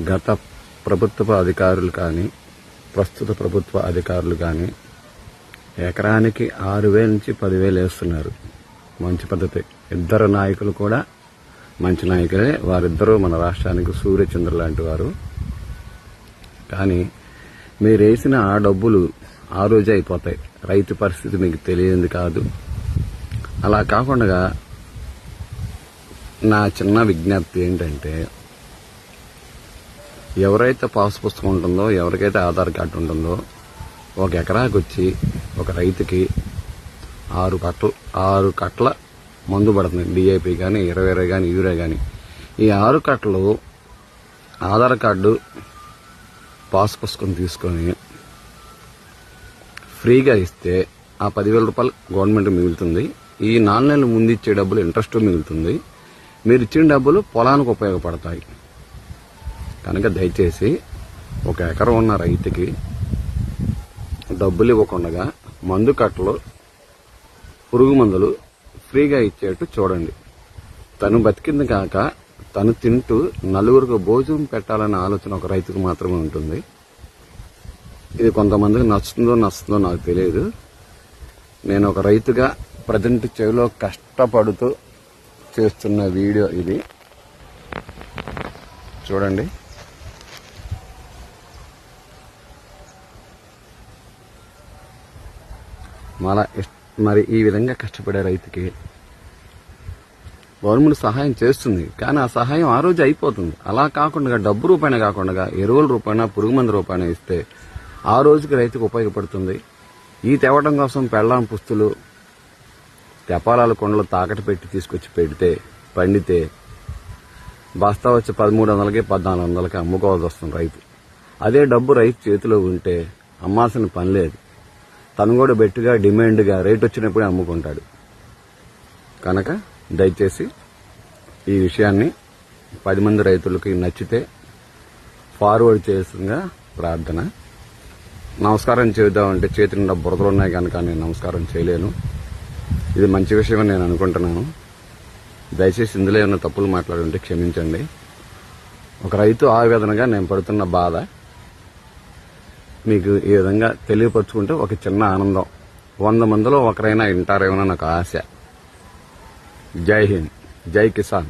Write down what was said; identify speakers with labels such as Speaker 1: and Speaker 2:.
Speaker 1: గత ప్రభుత్వ అధికారులు కానీ ప్రస్తుత ప్రభుత్వ అధికారులు కానీ ఎకరానికి 6,000 నుంచి 10,000 వేస్తున్నారు. మంచి పద్ధతి. ఇద్దరు నాయకులు కూడా మంచి నాయకులే. వారిద్దరూ మన రాష్ట్రానికి సూర్యచంద్ర లాంటి వారు. కానీ మీరు వేసిన ఆ డబ్బులు ఆ రోజే అయిపోతాయి. రైతు పరిస్థితి మీకు తెలియంది కాదు. అలా కాకుండా నా చిన్న విజ్ఞప్తి ఏంటంటే, ఎవరైతే పాస్ పుస్తకం ఉంటుందో, ఎవరికైతే ఆధార్ కార్డు ఉంటుందో, ఒక ఎకరాకి వచ్చి ఒక రైతుకి 6 కట్టల మందు పడుతుంది. డిఏపి కానీ 20 కానీ యూరియా కానీ. ఈ 6 కట్టలు ఆధార్ కార్డు పాస్ పుస్తకం తీసుకొని ఫ్రీగా ఇస్తే ఆ 10,000 రూపాయలు గవర్నమెంట్ మిగులుతుంది. ఈ 4 నెలల ముందు ఇచ్చే డబ్బులు ఇంట్రెస్ట్ మిగులుతుంది. మీరు ఇచ్చిన డబ్బులు పొలానికి ఉపయోగపడతాయి. కనుక దయచేసి ఒక ఎకరం ఉన్న రైతుకి డబ్బులు ఇవ్వకుండా మందు కట్టలు, పురుగు మందులు ఫ్రీగా ఇచ్చేట్టు చూడండి. తను బతికింది కాక తను తింటూ నలుగురికి భోజనం పెట్టాలనే ఆలోచన ఒక రైతుకు మాత్రమే ఉంటుంది. ఇది కొంతమందికి నచ్చుతుందో నాకు తెలియదు. నేను ఒక రైతుగా ప్రజెంట్ చెవిలో కష్టపడుతూ చేస్తున్న వీడియో ఇది. చూడండి. మరి ఈ విధంగా కష్టపడే రైతుకి గవర్నమెంట్ సహాయం చేస్తుంది. కానీ ఆ సహాయం ఆ రోజు అయిపోతుంది. అలా కాకుండా డబ్బు రూపాయన కాకుండా ఎరువుల రూపాయన, పురుగు మందు రూపాయన ఇస్తే ఆ రోజుకి రైతుకు ఉపయోగపడుతుంది. ఈ తేవడం కోసం పెళ్ళాం పుస్తులు, తెపాలాల కొండలు తాకట్టు పెట్టి తీసుకొచ్చి పెడితే పండితే బస్తా వచ్చి 1300కి 1400కి అమ్ముకోవాల్సి వస్తుంది రైతు. అదే డబ్బు రైతు చేతిలో ఉంటే అమ్మాల్సిన పని లేదు. తను కూడా బెట్టుగా డిమాండ్గా రేట్ వచ్చినప్పుడే అమ్ముకుంటాడు. కనుక దయచేసి ఈ విషయాన్ని 10 మంది రైతులకి నచ్చితే ఫార్వర్డ్ చేయాల్సిందిగా ప్రార్థన. నమస్కారం చేద్దామంటే చేతి నిండా బురదలు ఉన్నాయి కనుక నేను నమస్కారం చేయలేను. ఇది మంచి విషయం అని నేను అనుకుంటున్నాను. దయచేసి ఇందులో ఏమైనా తప్పులు మాట్లాడుంటే క్షమించండి. ఒక రైతు ఆవేదనగా నేను పడుతున్న బాధ మీకు ఈ విధంగా తెలియపరుచుకుంటే ఒక చిన్న ఆనందం. 100 మందిలో ఒకరైనా వింటారేమో నాకు ఆశ. జై హింద్, జై కిసాన్.